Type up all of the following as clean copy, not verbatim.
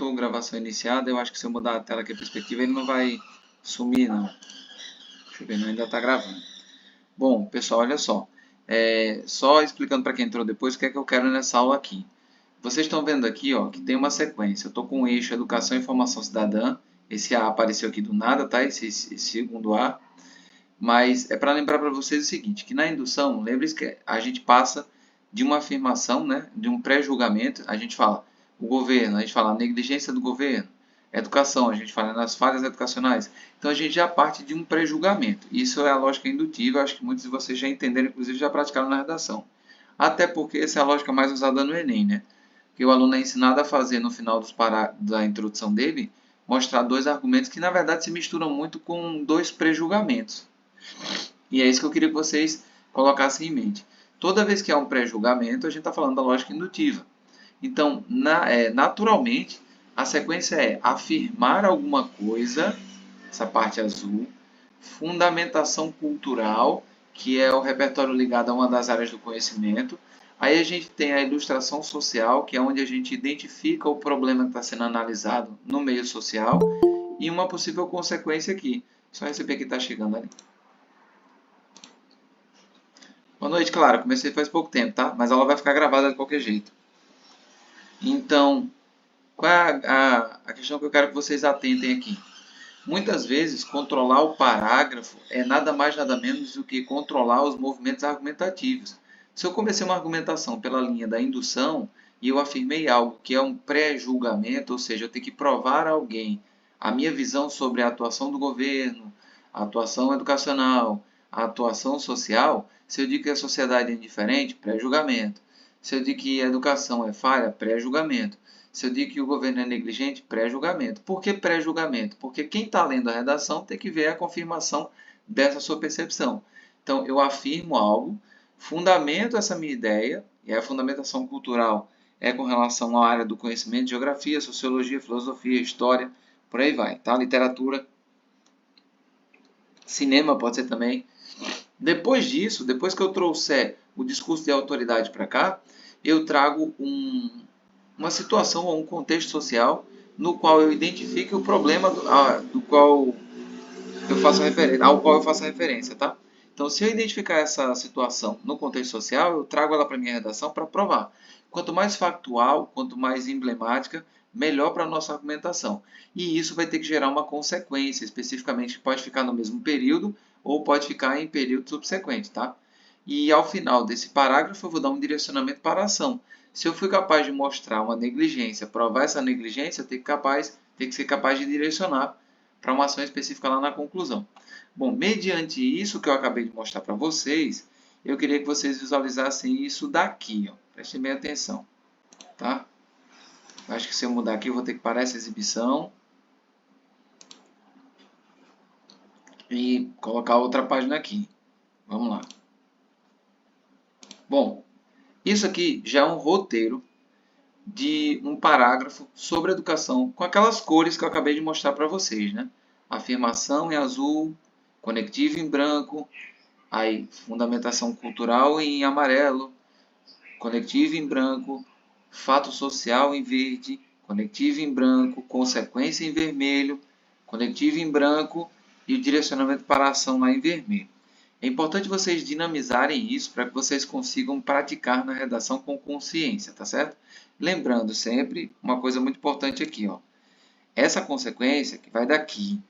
botou gravação iniciada, eu acho que se eu mudar a tela aqui a perspectiva, ele não vai sumir, não. Deixa eu ver, não, ainda está gravando. Bom, pessoal, olha só. Só explicando para quem entrou depois o que é que eu quero nessa aula aqui. Vocês estão vendo aqui, ó, que tem uma sequência. Eu estou com o eixo Educação e Informação Cidadã. Esse A apareceu aqui do nada, tá? Esse segundo A. Mas é para lembrar para vocês o seguinte, que na indução, lembre-se que a gente passa de uma afirmação, né, de um pré-julgamento, a gente fala o governo, a gente fala a negligência do governo, educação, a gente fala nas falhas educacionais. Então a gente já parte de um pré-julgamento. Isso é a lógica indutiva, acho que muitos de vocês já entenderam, inclusive já praticaram na redação. Até porque essa é a lógica mais usada no Enem, né? Que o aluno é ensinado a fazer no final da introdução dele, mostrar dois argumentos que na verdade se misturam muito com dois pré-julgamentos. E é isso que eu queria que vocês colocassem em mente. Toda vez que há um pré-julgamento, a gente está falando da lógica indutiva. Então, naturalmente, a sequência é afirmar alguma coisa, essa parte azul, fundamentação cultural, que é o repertório ligado a uma das áreas do conhecimento. Aí a gente tem a ilustração social, que é onde a gente identifica o problema que está sendo analisado no meio social, e uma possível consequência aqui. Só receber que está chegando ali. Boa noite, claro. Comecei faz pouco tempo, tá? Mas a aula vai ficar gravada de qualquer jeito. Então, qual é a questão que eu quero que vocês atentem aqui? Muitas vezes, controlar o parágrafo é nada mais nada menos do que controlar os movimentos argumentativos. Se eu comecei uma argumentação pela linha da indução e eu afirmei algo que é um pré-julgamento, ou seja, eu tenho que provar a alguém a minha visão sobre a atuação do governo, a atuação educacional, a atuação social, se eu digo que a sociedade é indiferente, pré-julgamento. Se eu digo que a educação é falha, pré-julgamento. Se eu digo que o governo é negligente, pré-julgamento. Por que pré-julgamento? Porque quem está lendo a redação tem que ver a confirmação dessa sua percepção. Então, eu afirmo algo, fundamento essa minha ideia, e a fundamentação cultural é com relação à área do conhecimento, geografia, sociologia, filosofia, história, por aí vai, tá? Literatura, cinema pode ser também. Depois disso, depois que eu trouxer o discurso de autoridade para cá, eu trago uma situação ou um contexto social no qual eu identifique o problema ao qual eu faço referência, tá? Então, se eu identificar essa situação no contexto social, eu trago ela para a minha redação para provar. Quanto mais factual, quanto mais emblemática, melhor para a nossa argumentação. E isso vai ter que gerar uma consequência, especificamente, que pode ficar no mesmo período ou pode ficar em período subsequente, tá? E ao final desse parágrafo, eu vou dar um direcionamento para a ação. Se eu fui capaz de mostrar uma negligência, provar essa negligência, eu tenho que ser capaz de direcionar para uma ação específica lá na conclusão. Bom, mediante isso que eu acabei de mostrar para vocês, eu queria que vocês visualizassem isso daqui. Ó. Prestem bem atenção. Tá? Acho que se eu mudar aqui, eu vou ter que parar essa exibição e colocar outra página aqui. Vamos lá. Bom, isso aqui já é um roteiro de um parágrafo sobre educação com aquelas cores que eu acabei de mostrar para vocês, né? Afirmação em azul, conectivo em branco, aí fundamentação cultural em amarelo, conectivo em branco, fato social em verde, conectivo em branco, consequência em vermelho, conectivo em branco e o direcionamento para a ação lá em vermelho. É importante vocês dinamizarem isso para que vocês consigam praticar na redação com consciência, tá certo? Lembrando sempre uma coisa muito importante aqui, ó. Essa consequência que vai daqui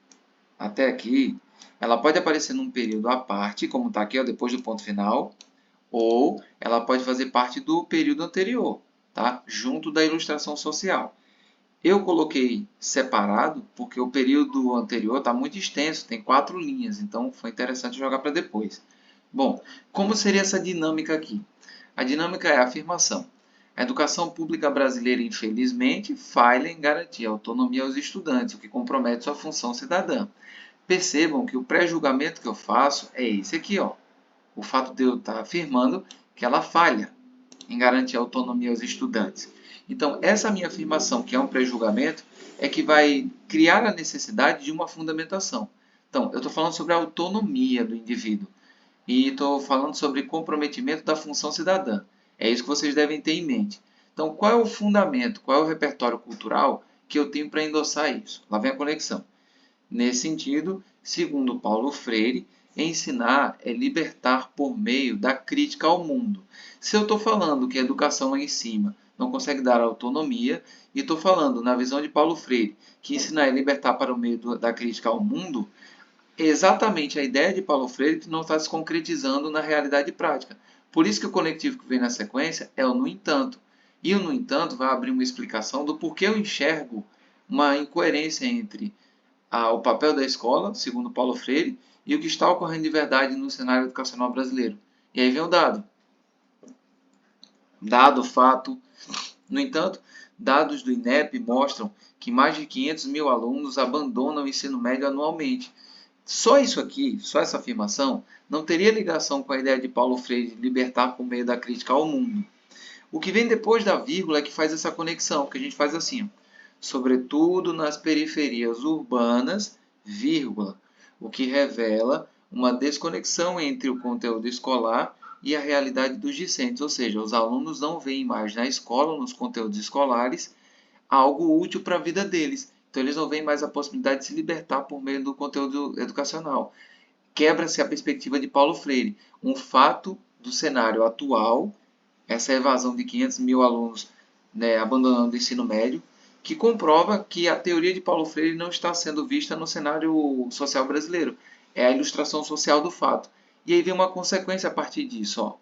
até aqui, ela pode aparecer num período à parte, como está aqui, ó, depois do ponto final, ou ela pode fazer parte do período anterior, tá? Junto da ilustração social. Eu coloquei separado porque o período anterior está muito extenso, tem 4 linhas, então foi interessante jogar para depois. Bom, como seria essa dinâmica aqui? A dinâmica é a afirmação. A educação pública brasileira, infelizmente, falha em garantir autonomia aos estudantes, o que compromete sua função cidadã. Percebam que o pré-julgamento que eu faço é esse aqui, ó. O fato de eu estar afirmando que ela falha em garantir autonomia aos estudantes. Então, essa minha afirmação, que é um pré-julgamento, é que vai criar a necessidade de uma fundamentação. Então, eu estou falando sobre a autonomia do indivíduo e estou falando sobre comprometimento da função cidadã. É isso que vocês devem ter em mente. Então, qual é o fundamento, qual é o repertório cultural que eu tenho para endossar isso? Lá vem a conexão. Nesse sentido, segundo Paulo Freire, ensinar é libertar por meio da crítica ao mundo. Se eu estou falando que a educação lá em cima não consegue dar autonomia, e estou falando, na visão de Paulo Freire, que ensinar é libertar para o meio da crítica ao mundo, é exatamente a ideia de Paulo Freire que não está se concretizando na realidade prática. Por isso que o conectivo que vem na sequência é o no entanto. E o no entanto vai abrir uma explicação do porquê eu enxergo uma incoerência entre o papel da escola, segundo Paulo Freire, e o que está ocorrendo de verdade no cenário educacional brasileiro. E aí vem o dado. Dado, fato. No entanto, dados do INEP mostram que mais de 500 mil alunos abandonam o ensino médio anualmente. Só isso aqui, só essa afirmação, não teria ligação com a ideia de Paulo Freire de libertar por meio da crítica ao mundo. O que vem depois da vírgula é que faz essa conexão, que a gente faz assim, ó. Sobretudo nas periferias urbanas, vírgula, o que revela uma desconexão entre o conteúdo escolar e a realidade dos discentes, ou seja, os alunos não veem mais na escola, nos conteúdos escolares, algo útil para a vida deles. Então, eles não veem mais a possibilidade de se libertar por meio do conteúdo educacional. Quebra-se a perspectiva de Paulo Freire. Um fato do cenário atual, essa evasão de 500 mil alunos, né, abandonando o ensino médio, que comprova que a teoria de Paulo Freire não está sendo vista no cenário social brasileiro. É a ilustração social do fato. E aí vem uma consequência a partir disso. Ó.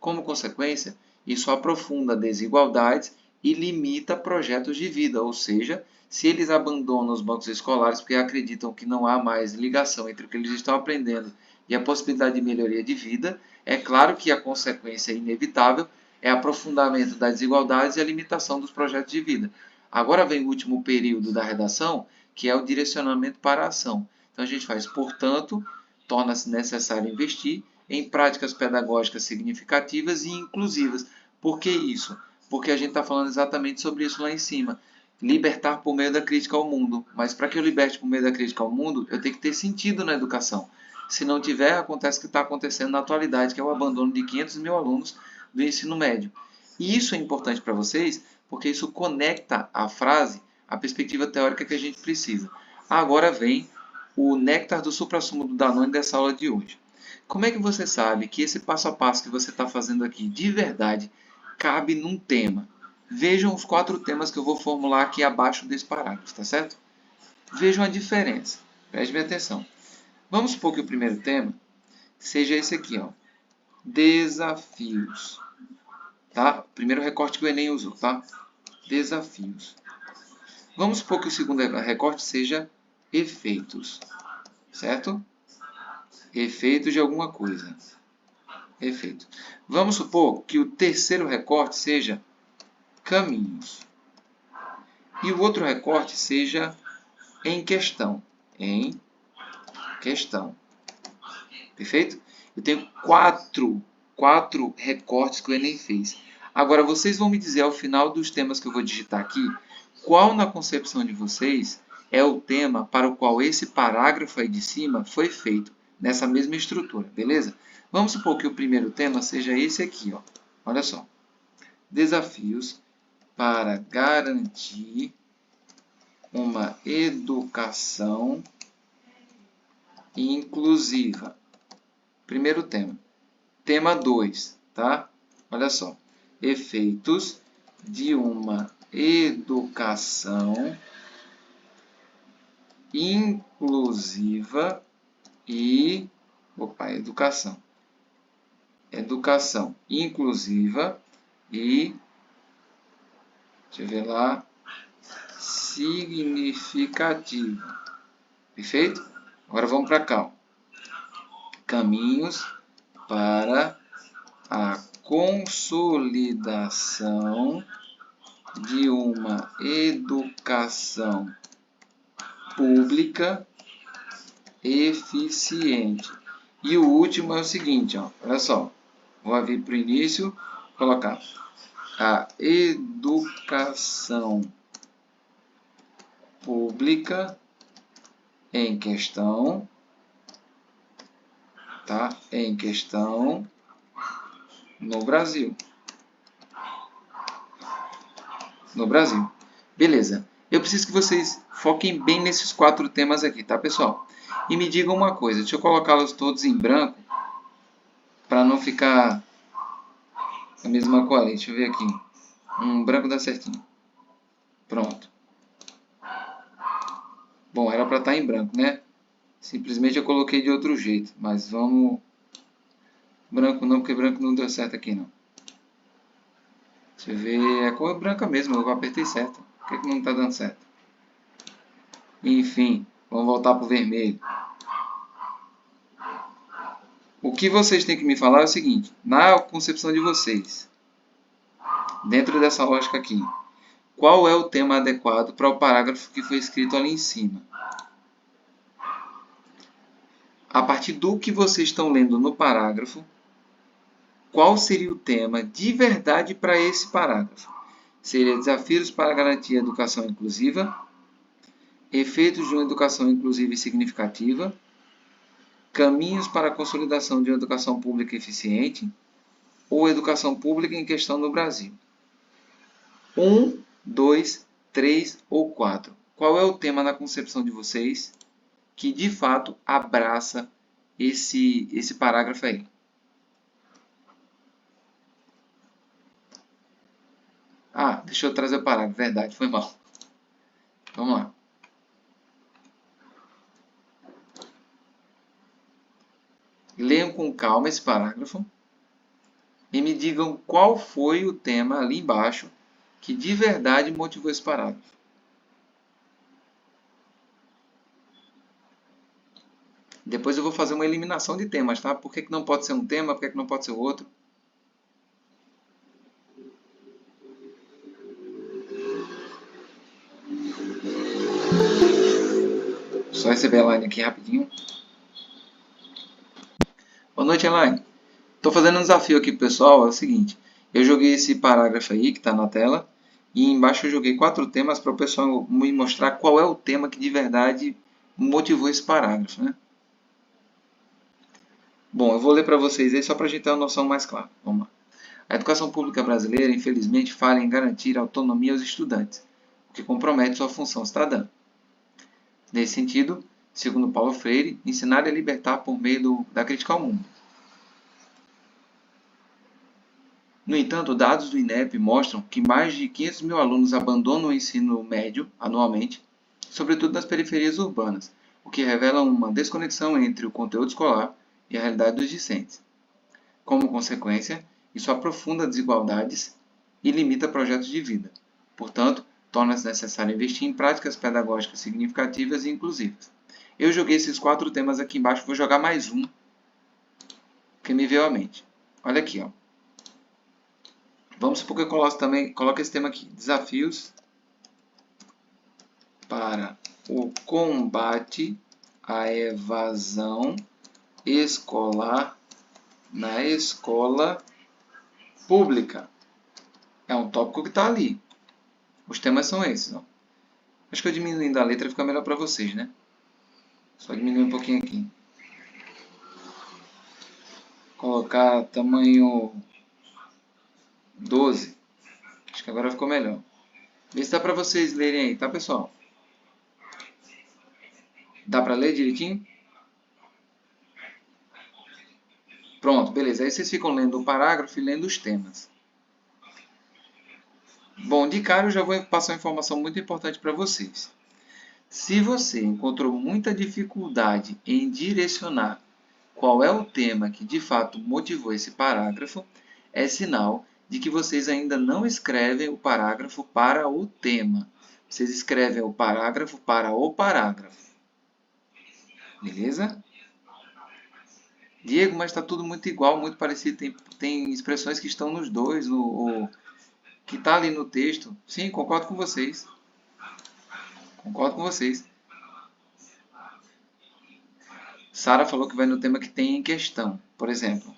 Como consequência, isso aprofunda desigualdades e limita projetos de vida, ou seja, se eles abandonam os bancos escolares porque acreditam que não há mais ligação entre o que eles estão aprendendo e a possibilidade de melhoria de vida, é claro que a consequência inevitável é aprofundamento das desigualdades e a limitação dos projetos de vida. Agora vem o último período da redação, que é o direcionamento para a ação. Então a gente faz, portanto, torna-se necessário investir em práticas pedagógicas significativas e inclusivas. Por que isso? Porque a gente está falando exatamente sobre isso lá em cima. Libertar por meio da crítica ao mundo. Mas para que eu liberte por meio da crítica ao mundo, eu tenho que ter sentido na educação. Se não tiver, acontece o que está acontecendo na atualidade, que é o abandono de 500 mil alunos do ensino médio. E isso é importante para vocês, porque isso conecta a frase à perspectiva teórica que a gente precisa. Agora vem o néctar do suprassumo do Danone dessa aula de hoje. Como é que você sabe que esse passo a passo que você está fazendo aqui de verdade cabe num tema? Vejam os 4 temas que eu vou formular aqui abaixo desse parágrafo, tá certo? Vejam a diferença. Prestem atenção. Vamos supor que o primeiro tema seja esse aqui, ó. Desafios. Tá? Primeiro recorte que o Enem usou, tá? Desafios. Vamos supor que o segundo recorte seja efeitos, certo? Efeitos de alguma coisa. Efeito. Vamos supor que o terceiro recorte seja caminhos. E o outro recorte seja em questão. Em questão. Perfeito? Eu tenho quatro recortes que o Enem fez. Agora, vocês vão me dizer ao final dos temas que eu vou digitar aqui, qual na concepção de vocês é o tema para o qual esse parágrafo aí de cima foi feito, nessa mesma estrutura, beleza? Vamos supor que o primeiro tema seja esse aqui, ó. Olha só. Desafios para garantir uma educação inclusiva. Primeiro tema. Tema 2, tá? Olha só. Efeitos de uma educação inclusiva e... educação. Educação inclusiva e... Deixa eu ver lá. Significativa. Perfeito? Agora vamos para cá. Ó. Caminhos para a consolidação de uma educação pública eficiente. E o último é o seguinte, ó, olha só, vou vir para o início, colocar a educação pública em questão, tá? Em questão no Brasil. No Brasil. Beleza. Eu preciso que vocês foquem bem nesses 4 temas aqui, tá, pessoal? E me digam uma coisa, deixa eu colocá-los todos em branco, para não ficar a mesma cor ali. Deixa eu ver aqui. Branco dá certinho. Pronto. Bom, era para estar em branco, né? Simplesmente eu coloquei de outro jeito, mas vamos... Branco não, porque branco não deu certo aqui, não. Deixa eu ver, é cor branca mesmo, eu apertei certo. Por que não está dando certo? Enfim, vamos voltar para o vermelho. O que vocês têm que me falar é o seguinte, na concepção de vocês, dentro dessa lógica aqui, qual é o tema adequado para o parágrafo que foi escrito ali em cima? A partir do que vocês estão lendo no parágrafo, qual seria o tema de verdade para esse parágrafo? Seria desafios para garantir a educação inclusiva, efeitos de uma educação inclusiva e significativa, caminhos para a consolidação de uma educação pública eficiente ou educação pública em questão no Brasil. 1, 2, 3 ou 4. Qual é o tema na concepção de vocês que de fato abraça esse parágrafo aí? Ah, deixa eu trazer o parágrafo. Verdade, foi mal. Vamos lá. Leiam com calma esse parágrafo e me digam qual foi o tema ali embaixo que de verdade motivou esse parágrafo. Depois eu vou fazer uma eliminação de temas, tá? Por que não pode ser um tema? Por que não pode ser outro? Só receber a Elaine aqui rapidinho. Boa noite, Elaine. Estou fazendo um desafio aqui, pessoal. É o seguinte. Eu joguei esse parágrafo aí que está na tela. E embaixo eu joguei 4 temas para o pessoal me mostrar qual é o tema que de verdade motivou esse parágrafo, né? Bom, eu vou ler para vocês aí só para a gente ter uma noção mais clara. Vamos lá. A educação pública brasileira, infelizmente, falha em garantir autonomia aos estudantes, o que compromete sua função cidadã. Nesse sentido, segundo Paulo Freire, ensinar é libertar por meio da crítica ao mundo. No entanto, dados do INEP mostram que mais de 500 mil alunos abandonam o ensino médio anualmente, sobretudo nas periferias urbanas, o que revela uma desconexão entre o conteúdo escolar e a realidade dos discentes. Como consequência, isso aprofunda desigualdades e limita projetos de vida. Portanto, torna-se necessário investir em práticas pedagógicas significativas e inclusivas. Eu joguei esses 4 temas aqui embaixo, vou jogar mais um que me veio à mente. Olha aqui, ó. Vamos supor que eu coloque esse tema aqui. Desafios para o combate à evasão escolar na escola pública. É um tópico que está ali. Os temas são esses. Ó. Acho que eu diminuindo a letra fica melhor para vocês, né? Só diminuir um pouquinho aqui. Colocar tamanho 12. Acho que agora ficou melhor. Vê se dá para vocês lerem aí, tá, pessoal? Dá para ler direitinho? Pronto, beleza. Aí vocês ficam lendo o parágrafo e lendo os temas. Bom, de cara eu já vou passar uma informação muito importante para vocês. Se você encontrou muita dificuldade em direcionar qual é o tema que de fato motivou esse parágrafo, é sinal de que vocês ainda não escrevem o parágrafo para o tema. Vocês escrevem o parágrafo para o parágrafo. Beleza? Diego, mas está tudo muito igual, muito parecido. Tem expressões que estão nos dois, que está ali no texto. Sim, concordo com vocês. Concordo com vocês. Sara falou que vai no tema que tem em questão. Por exemplo,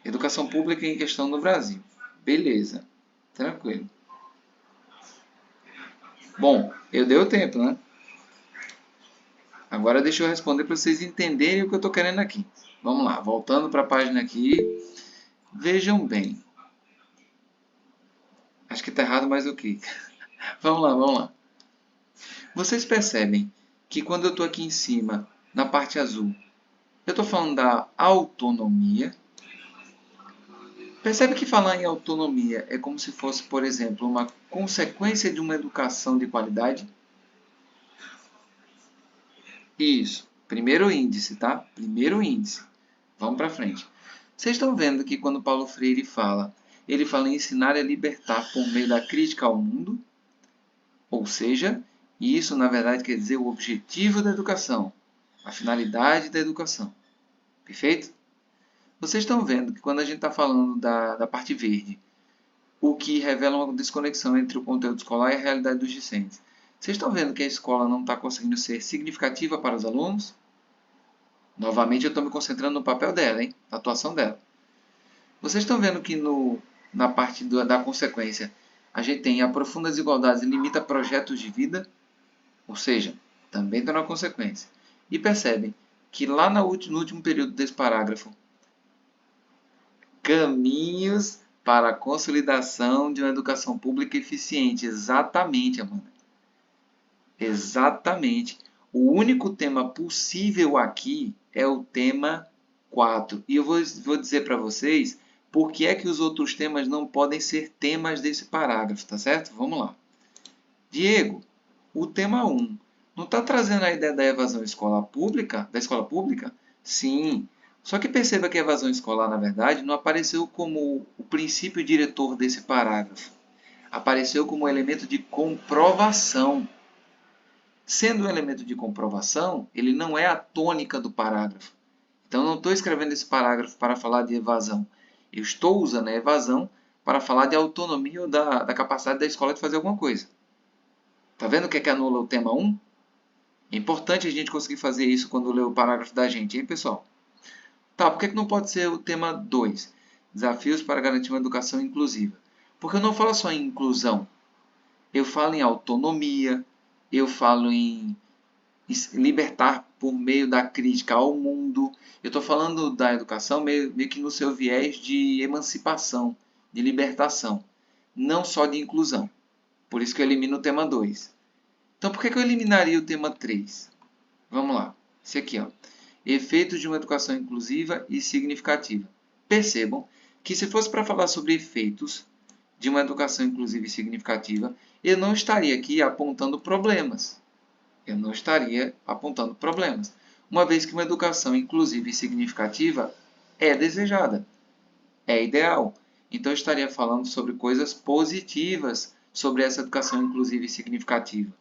educação pública em questão no Brasil. Beleza, tranquilo. Bom, eu dei o tempo, né? Agora deixa eu responder para vocês entenderem o que eu estou querendo aqui. Vamos lá, voltando para a página aqui. Vejam bem. Acho que está errado, mas o que? Vamos lá, vamos lá. Vocês percebem que quando eu estou aqui em cima, na parte azul, eu estou falando da autonomia. Percebe que falar em autonomia é como se fosse, por exemplo, uma consequência de uma educação de qualidade? Isso. Primeiro índice, tá? Primeiro índice. Vamos para frente. Vocês estão vendo que quando Paulo Freire fala, ele fala em ensinar a libertar por meio da crítica ao mundo? Ou seja, isso na verdade quer dizer o objetivo da educação, a finalidade da educação. Perfeito? Vocês estão vendo que quando a gente está falando da parte verde, o que revela uma desconexão entre o conteúdo escolar e a realidade dos discentes. Vocês estão vendo que a escola não está conseguindo ser significativa para os alunos? Novamente, eu estou me concentrando no papel dela, hein? Na atuação dela. Vocês estão vendo que na parte da consequência, a gente tem aprofunda desigualdades e limita projetos de vida? Ou seja, também está na consequência. E percebem que lá no último período desse parágrafo, caminhos para a consolidação de uma educação pública eficiente. Exatamente, Amanda. Exatamente. O único tema possível aqui é o tema 4. E eu vou dizer para vocês por que é que os outros temas não podem ser temas desse parágrafo, tá certo? Vamos lá. Diego, o tema 1 não está trazendo a ideia da evasão escolar pública, da escola pública? Sim. Só que perceba que a evasão escolar, na verdade, não apareceu como o princípio diretor desse parágrafo. Apareceu como elemento de comprovação. Sendo um elemento de comprovação, ele não é a tônica do parágrafo. Então, eu não estou escrevendo esse parágrafo para falar de evasão. Eu estou usando a evasão para falar de autonomia ou da capacidade da escola de fazer alguma coisa. Está vendo o que é que anula o tema 1? É importante a gente conseguir fazer isso quando lê o parágrafo da gente, hein, pessoal? Tá, por que não pode ser o tema 2? Desafios para garantir uma educação inclusiva. Porque eu não falo só em inclusão. Eu falo em autonomia, eu falo em libertar por meio da crítica ao mundo. Eu estou falando da educação meio que no seu viés de emancipação, de libertação, não só de inclusão. Por isso que eu elimino o tema 2. Então, por que eu eliminaria o tema 3? Vamos lá. Esse aqui, ó. Efeitos de uma educação inclusiva e significativa. Percebam que se fosse para falar sobre efeitos de uma educação inclusiva e significativa, eu não estaria aqui apontando problemas. Eu não estaria apontando problemas. Uma vez que uma educação inclusiva e significativa é desejada, é ideal. Então, eu estaria falando sobre coisas positivas sobre essa educação inclusiva e significativa,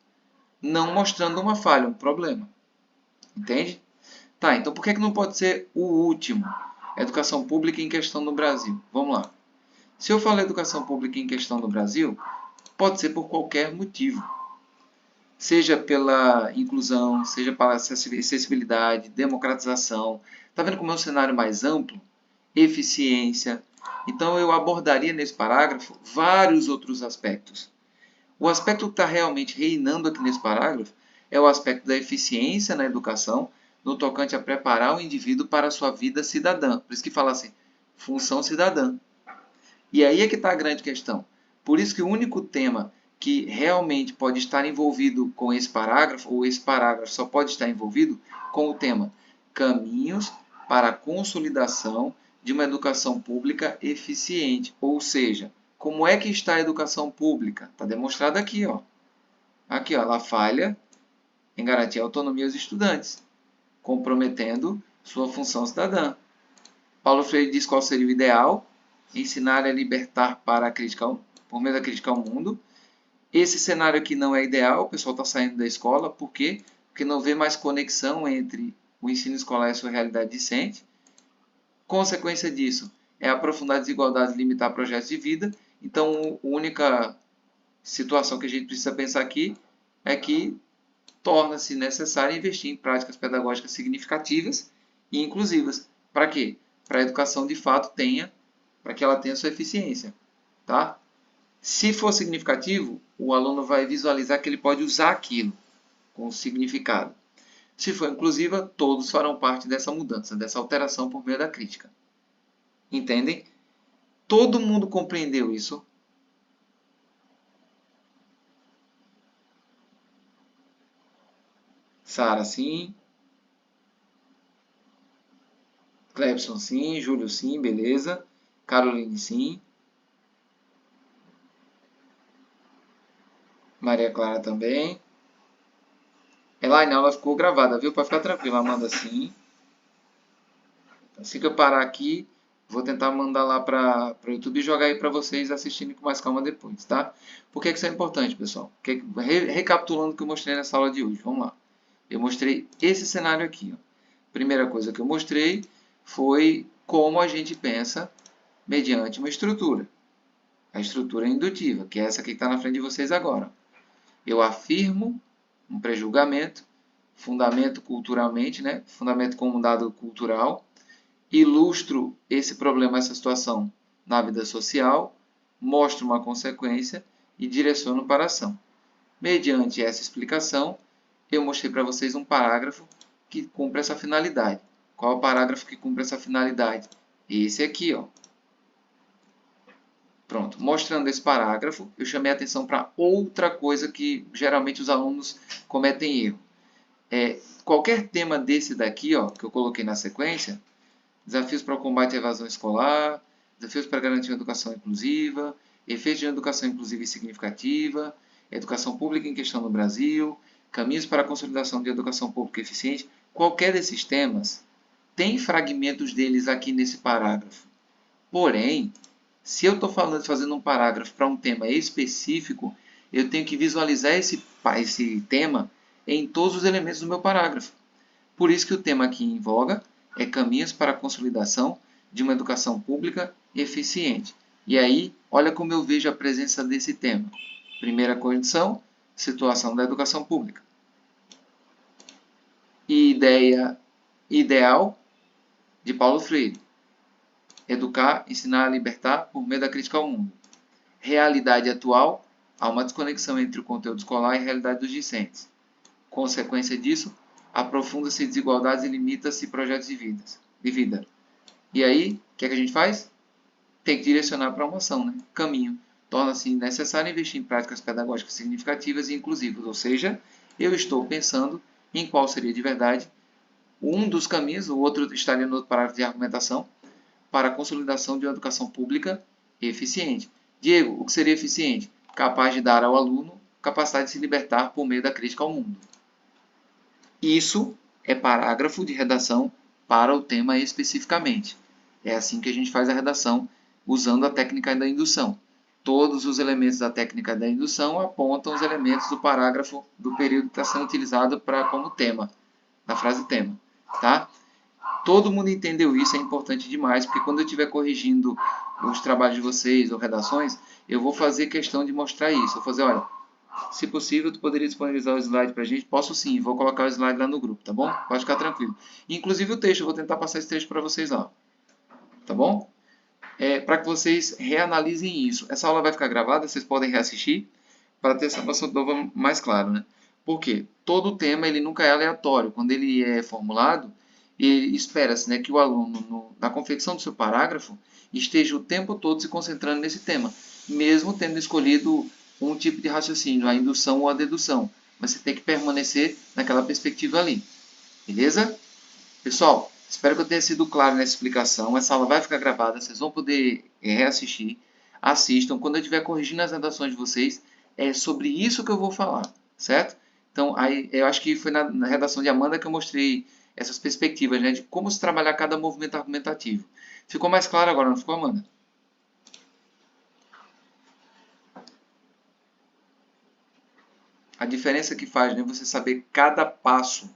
não mostrando uma falha, um problema. Entende? Tá, então por que não pode ser o último? Educação pública em questão no Brasil. Vamos lá. Se eu falo educação pública em questão no Brasil, pode ser por qualquer motivo. Seja pela inclusão, seja pela acessibilidade, democratização. Está vendo como é um cenário mais amplo? Eficiência. Então eu abordaria nesse parágrafo vários outros aspectos. O aspecto que está realmente reinando aqui nesse parágrafo é o aspecto da eficiência na educação, no tocante a preparar o indivíduo para a sua vida cidadã. Por isso que fala assim, função cidadã. E aí é que está a grande questão. Por isso que o único tema que realmente pode estar envolvido com esse parágrafo, ou esse parágrafo só pode estar envolvido com o tema caminhos para a consolidação de uma educação pública eficiente. Ou seja, como é que está a educação pública? Está demonstrado aqui, ó. Aqui, ó, ela falha em garantir a autonomia aos estudantes, comprometendo sua função cidadã. Paulo Freire diz qual seria o ideal: ensinar a libertar para a crítica, por meio da crítica ao mundo. Esse cenário aqui não é ideal, o pessoal está saindo da escola. Por quê? Porque não vê mais conexão entre o ensino escolar e a sua realidade discente. Consequência disso é aprofundar desigualdades e limitar projetos de vida. Então, a única situação que a gente precisa pensar aqui é que torna-se necessário investir em práticas pedagógicas significativas e inclusivas. Para quê? Para a educação de fato para que ela tenha sua eficiência. Tá? Se for significativo, o aluno vai visualizar que ele pode usar aquilo com significado. Se for inclusiva, todos farão parte dessa mudança, dessa alteração por meio da crítica. Entendem? Todo mundo compreendeu isso? Sara, sim. Clebson, sim. Júlio, sim. Beleza. Caroline, sim. Maria Clara também. Elaine, a aula ficou gravada, viu? Pode ficar tranquila, Amanda, sim. Assim que eu parar aqui, vou tentar mandar lá para o YouTube e jogar aí para vocês assistirem com mais calma depois, tá? Por que isso é importante, pessoal? Recapitulando o que eu mostrei nessa aula de hoje, vamos lá. Eu mostrei esse cenário aqui. Ó. Primeira coisa que eu mostrei foi como a gente pensa mediante uma estrutura. A estrutura indutiva, que é essa que está na frente de vocês agora. Eu afirmo um pré-julgamento, fundamento culturalmente, né? Fundamento como um dado cultural, ilustro esse problema, essa situação na vida social, mostro uma consequência e direciono para a ação. Mediante essa explicação, eu mostrei para vocês um parágrafo que cumpre essa finalidade. Qual é o parágrafo que cumpre essa finalidade? Esse aqui, ó. Pronto, mostrando esse parágrafo, eu chamei a atenção para outra coisa que geralmente os alunos cometem erro. Qualquer tema desse daqui, ó, que eu coloquei na sequência, desafios para o combate à evasão escolar, desafios para garantir uma educação inclusiva, efeitos de uma educação inclusiva e significativa, educação pública em questão no Brasil, caminhos para a consolidação de educação pública eficiente. Qualquer desses temas tem fragmentos deles aqui nesse parágrafo. Porém, se eu estou fazendo um parágrafo para um tema específico, eu tenho que visualizar esse tema em todos os elementos do meu parágrafo. Por isso que o tema aqui em voga é caminhos para a consolidação de uma educação pública eficiente. E aí, olha como eu vejo a presença desse tema. Primeira condição, situação da educação pública. Ideia ideal de Paulo Freire. Educar, ensinar, libertar por meio da crítica ao mundo. Realidade atual, há uma desconexão entre o conteúdo escolar e a realidade dos discentes. Consequência disso, aprofunda-se desigualdades e limita-se projetos de vida. E aí, o que é que a gente faz? Tem que direcionar para uma ação, né? Caminho. Torna-se necessário investir em práticas pedagógicas significativas e inclusivas, ou seja, eu estou pensando em qual seria de verdade um dos caminhos, o outro estaria no outro parágrafo de argumentação, para a consolidação de uma educação pública eficiente. Diego, o que seria eficiente? Capaz de dar ao aluno capacidade de se libertar por meio da crítica ao mundo. Isso é parágrafo de redação para o tema especificamente. É assim que a gente faz a redação usando a técnica da indução. Todos os elementos da técnica da indução apontam os elementos do parágrafo do período que está sendo utilizado como tema, na frase tema. Tá? Todo mundo entendeu isso, é importante demais, porque quando eu estiver corrigindo os trabalhos de vocês ou redações, eu vou fazer questão de mostrar isso. Eu vou fazer, olha, se possível, tu poderia disponibilizar o slide para a gente? Posso sim, vou colocar o slide lá no grupo, tá bom? Pode ficar tranquilo. Inclusive o texto, eu vou tentar passar esse texto para vocês lá, tá bom? Para que vocês reanalisem isso. Essa aula vai ficar gravada, vocês podem reassistir para ter essa noção nova mais clara, né? Por quê? Todo tema ele nunca é aleatório. Quando ele é formulado, espera-se, né, que o aluno, na confecção do seu parágrafo, esteja o tempo todo se concentrando nesse tema, mesmo tendo escolhido um tipo de raciocínio, a indução ou a dedução. Mas você tem que permanecer naquela perspectiva ali. Beleza? Pessoal, espero que eu tenha sido claro nessa explicação. Essa aula vai ficar gravada, vocês vão poder reassistir. Assistam. Quando eu estiver corrigindo as redações de vocês, é sobre isso que eu vou falar, certo? Então, aí, eu acho que foi na redação de Amanda que eu mostrei essas perspectivas, né, de como se trabalhar cada movimento argumentativo. Ficou mais claro agora, não ficou, Amanda? A diferença que faz, né, você saber cada passo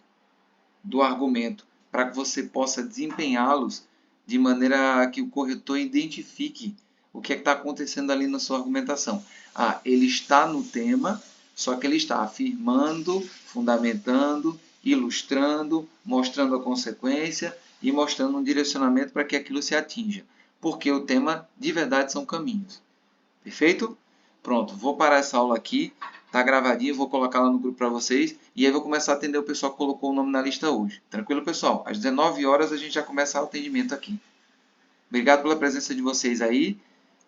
do argumento para que você possa desempenhá-los de maneira que o corretor identifique o que é está acontecendo ali na sua argumentação. Ah, ele está no tema, só que ele está afirmando, fundamentando, ilustrando, mostrando a consequência e mostrando um direcionamento para que aquilo se atinja. Porque o tema de verdade são caminhos. Perfeito? Pronto, vou parar essa aula aqui. Tá gravadinho, vou colocar lá no grupo para vocês. E aí vou começar a atender o pessoal que colocou o nome na lista hoje. Tranquilo, pessoal? Às 19 horas a gente já começa o atendimento aqui. Obrigado pela presença de vocês aí.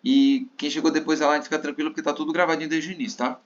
E quem chegou depois da live fica tranquilo porque tá tudo gravadinho desde o início, tá?